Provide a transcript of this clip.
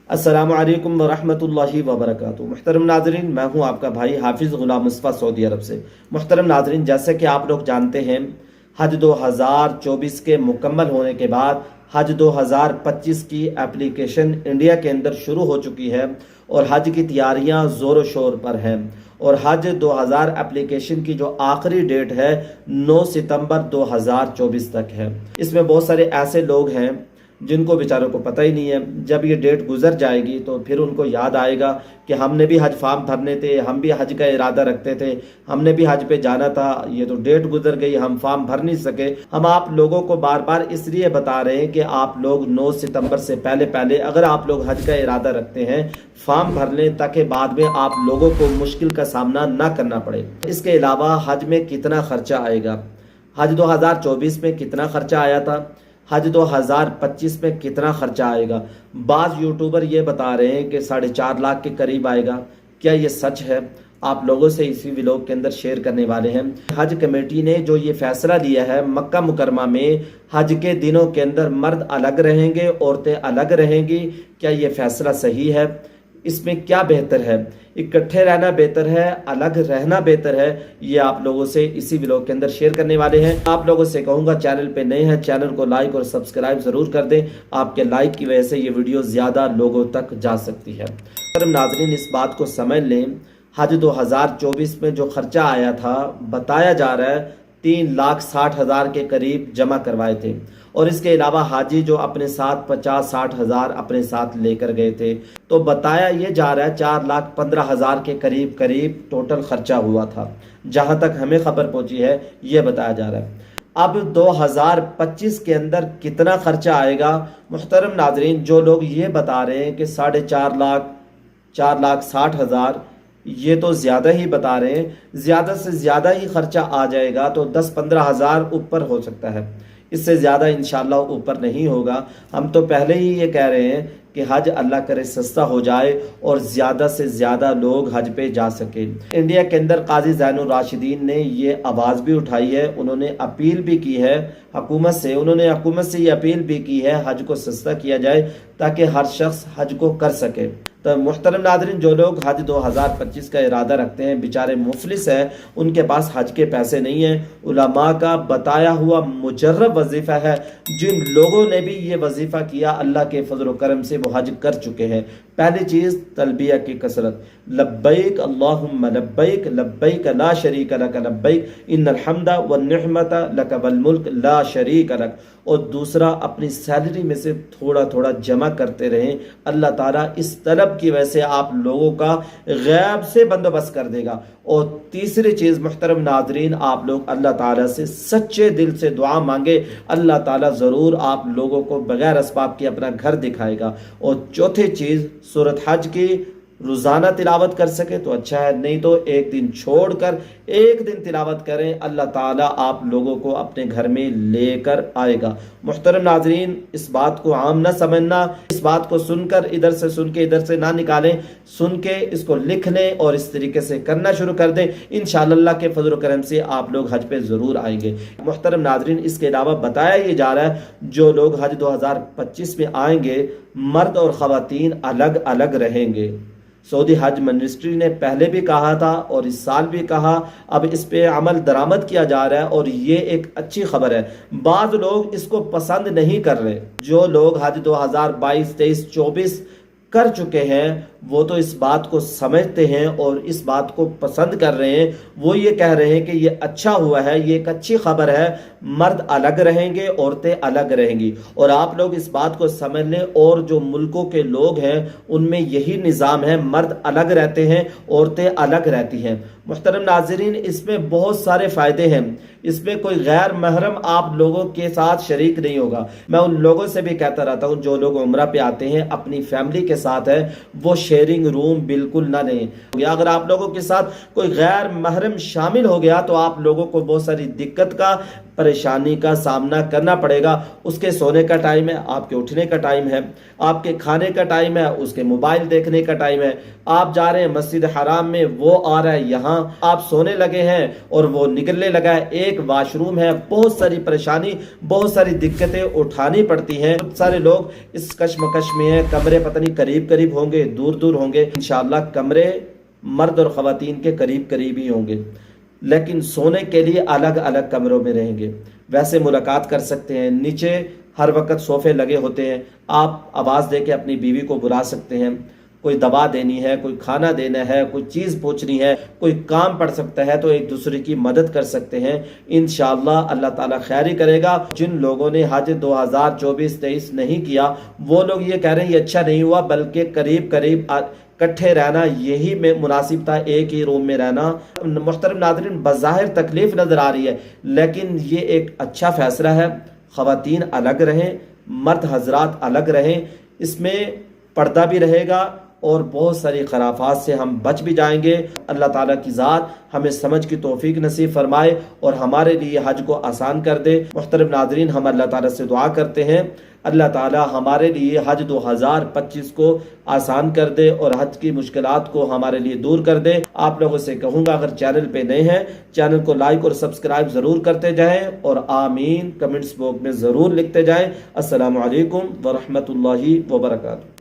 अस्सलामु अलैकुम वरहमतुल्लाहि वबरकातुहू। मुहतरम नाजरीन, मैं हूं आपका भाई हाफिज़ गुलाम मुस्तफ़ा सऊदी अरब से। मुहतरम नाजरीन, जैसे कि आप लोग जानते हैं, हज 2024 के मुकम्मल होने के बाद हज 2025 की एप्लीकेशन इंडिया के अंदर शुरू हो चुकी है और हज की तैयारियां ज़ोर शोर पर हैं। और हज 2000 एप्लीकेशन की जो आखिरी डेट है 9 सितंबर 2024 तक है। इसमें बहुत सारे ऐसे लोग हैं जिनको बेचारों को पता ही नहीं है। जब ये डेट गुजर जाएगी तो फिर उनको याद आएगा कि हमने भी हज फॉर्म भरने थे, हम भी हज का इरादा रखते थे, हमने भी हज पे जाना था, ये तो डेट गुजर गई, हम फॉर्म भर नहीं सके। हम आप लोगों को बार बार इसलिए बता रहे हैं कि आप लोग 9 सितंबर से पहले पहले अगर आप लोग हज का इरादा रखते हैं फॉर्म भर लें, ताकि बाद में आप लोगों को मुश्किल का सामना ना करना पड़े। इसके अलावा हज में कितना खर्चा आएगा, हज 2024 में कितना खर्चा आया था, हज 2025 में कितना खर्चा आएगा। बाज़ यूट्यूबर ये बता रहे हैं कि 4.5 लाख के करीब आएगा। क्या ये सच है? आप लोगों से इसी व्लॉग के अंदर शेयर करने वाले हैं। हज कमेटी ने जो ये फैसला लिया है, मक्का मुकरमा में हज के दिनों के अंदर मर्द अलग रहेंगे, औरतें अलग रहेंगी, क्या ये फैसला सही है? इसमें क्या बेहतर है? इकट्ठे रहना बेहतर है, अलग रहना बेहतर है? ये आप लोगों से इसी व्लॉग के अंदर शेयर करने वाले हैं। आप लोगों से कहूँगा, चैनल पे नए हैं, चैनल को लाइक और सब्सक्राइब ज़रूर कर दें। आपके लाइक की वजह से ये वीडियो ज़्यादा लोगों तक जा सकती है। नाज़रीन, इस बात को समझ लें, हज 2024 में जो खर्चा आया था, बताया जा रहा है 3,60,000 के करीब जमा करवाए थे। और इसके अलावा हाजी जो अपने साथ 50-60 हज़ार अपने साथ लेकर गए थे, तो बताया ये जा रहा है 4,15,000 के करीब करीब टोटल खर्चा हुआ था। जहां तक हमें खबर पहुंची है ये बताया जा रहा है। अब 2025 के अंदर कितना खर्चा आएगा? मुहतरम नाजरीन, जो लोग ये बता रहे हैं कि 4.5 लाख, 4,60,000, ये तो ज़्यादा ही बता रहे हैं। ज़्यादा से ज़्यादा ही खर्चा आ जाएगा तो 10-15 हज़ार ऊपर हो सकता है, इससे ज़्यादा इंशाल्लाह ऊपर नहीं होगा। हम तो पहले ही ये कह रहे हैं कि हज अल्लाह करे सस्ता हो जाए और ज़्यादा से ज़्यादा लोग हज पे जा सके। इंडिया के अंदर काजी ज़ैनुर राशिदीन ने ये आवाज़ भी उठाई है, उन्होंने अपील भी की है हुकूमत से, उन्होंने हुकूमत से ये अपील भी की है हज को सस्ता किया जाए ताकि हर शख्स हज को कर सके। तो मुहतरम नाज़रीन, जो लोग हज 2025 का इरादा रखते हैं, बेचारे मुफलिस हैं, उनके पास हज के पैसे नहीं हैं। उलमा का बताया हुआ मुजर्रब वजीफ़ा है, जिन लोगों ने भी ये वजीफ़ा किया अल्लाह के फजल करम से वो हज कर चुके हैं। पहली चीज़ तलबिया की कसरत, लब्बैक अल्लाहुम्मा लब्बैक, लब्बैक ला शरीक लक लब्बैक, इन्नल हम्दा वन निअमता लक वल मुल्क ला शरीक लक। और दूसरा, अपनी सैलरी में से थोड़ा थोड़ा जमा करते रहें। अल्लाह ताला इस तलब की वजह से आप लोगों का गैब से बंदोबस्त कर देगा। और तीसरी चीज़ मुहतरम नाजरीन, आप लोग अल्लाह ताला से सच्चे दिल से दुआ मांगे, अल्लाह ताला ज़रूर आप लोगों को बगैर असबाब के अपना घर दिखाएगा। और चौथी चीज़, सूरत हज की रोज़ाना तिलावत कर सके तो अच्छा है, नहीं तो एक दिन छोड़कर एक दिन तिलावत करें, अल्लाह ताला आप लोगों को अपने घर में लेकर आएगा। मुहतरम नाजरीन, इस बात को आम ना समझना, इस बात को सुनकर इधर से सुन के इधर से ना निकालें, सुन के इसको लिख लें और इस तरीके से करना शुरू कर दें। इंशाअल्लाह अल्लाह के फजल करम से आप लोग हज पे ज़रूर आएंगे। मुहतरम नाजरीन, इसके अलावा बताया ये जा रहा है जो लोग हज 2025 में आएंगे, मर्द और ख़वातीन अलग अलग रहेंगे। सऊदी हज मिनिस्ट्री ने पहले भी कहा था और इस साल भी कहा, अब इस पे अमल दरामद किया जा रहा है और ये एक अच्छी खबर है। बाज़ लोग इसको पसंद नहीं कर रहे। जो लोग हज 2022, 23, 24 कर चुके हैं वो तो इस बात को समझते हैं और इस बात को पसंद कर रहे हैं। वो ये कह रहे हैं कि ये अच्छा हुआ है, ये एक अच्छी खबर है, मर्द अलग रहेंगे, औरतें अलग रहेंगी। और आप लोग इस बात को समझ लें, और जो मुल्कों के लोग हैं उनमें यही निज़ाम है, मर्द अलग रहते हैं, औरतें अलग रहती हैं। मुहतरम नाज़रीन, इसमें बहुत सारे फ़ायदे हैं। इसमें कोई गैर महरम आप लोगों के साथ शरीक नहीं होगा। मैं उन लोगों से भी कहता रहता हूँ जो लोग उम्रा पे आते हैं अपनी फैमिली के साथ है, वो शेयरिंग रूम बिल्कुल ना लें। अगर आप लोगों के साथ कोई गैर महरम शामिल हो गया तो आप लोगों को बहुत सारी दिक्कत का परेशानी का सामना करना पड़ेगा। उसके सोने का टाइम है, आपके उठने का टाइम है, आपके खाने का टाइम है, उसके मोबाइल देखने का टाइम है। आप जा रहे हैं मस्जिद हराम में, वो आ रहा है यहाँ, आप सोने लगे हैं और वो निकलने लगा है। एक वाशरूम है, बहुत सारी परेशानी, बहुत सारी दिक्कतें उठानी पड़ती हैं। बहुत सारे लोग इस कश्मकश में हैं। कमरे पता नहीं करीब करीब होंगे, दूर दूर होंगे। इंशाअल्लाह कमरे मर्द और ख़वातीन के करीब करीब ही होंगे, लेकिन सोने के लिए अलग अलग कमरों में रहेंगे। वैसे मुलाकात कर सकते हैं, नीचे हर वक्त सोफे लगे होते हैं। आप आवाज़ दे के अपनी बीवी को बुला सकते हैं। कोई दवा देनी है, कोई खाना देना है, कोई चीज़ पूछनी है, कोई काम पड़ सकता है, तो एक दूसरे की मदद कर सकते हैं। इंशाअल्लाह अल्लाह ताला खैर ही करेगा। जिन लोगों ने हज 2024-23 नहीं किया, वो लोग ये कह रहे हैं ये अच्छा नहीं हुआ, बल्कि करीब करीब इकट्ठे रहना यही में मुनासिब था, एक ही रूम में रहना। मुहतरम नाज़रीन, बज़ाहिर तकलीफ नज़र आ रही है, लेकिन ये एक अच्छा फैसला है। ख़वातीन अलग रहें, मर्द हजरात अलग रहें, इसमें पर्दा भी रहेगा और बहुत सारी खराफात से हम बच भी जाएंगे। अल्लाह ताला की ज़ात हमें समझ की तौफीक नसीब फरमाए और हमारे लिए हज को आसान कर दे। मुहतरम नाज़रीन, हम अल्लाह ताला से दुआ करते हैं अल्लाह ताला हमारे लिए हज 2025 को आसान कर दे और हज की मुश्किलात को हमारे लिए दूर कर दे। आप लोगों से कहूँगा, अगर चैनल पे नए हैं, चैनल को लाइक और सब्सक्राइब ज़रूर करते जाएं और आमीन कमेंट्स बॉक्स में ज़रूर लिखते जाएं। अस्सलामु अलैकुम व रहमतुल्लाहि व बरकातुहू।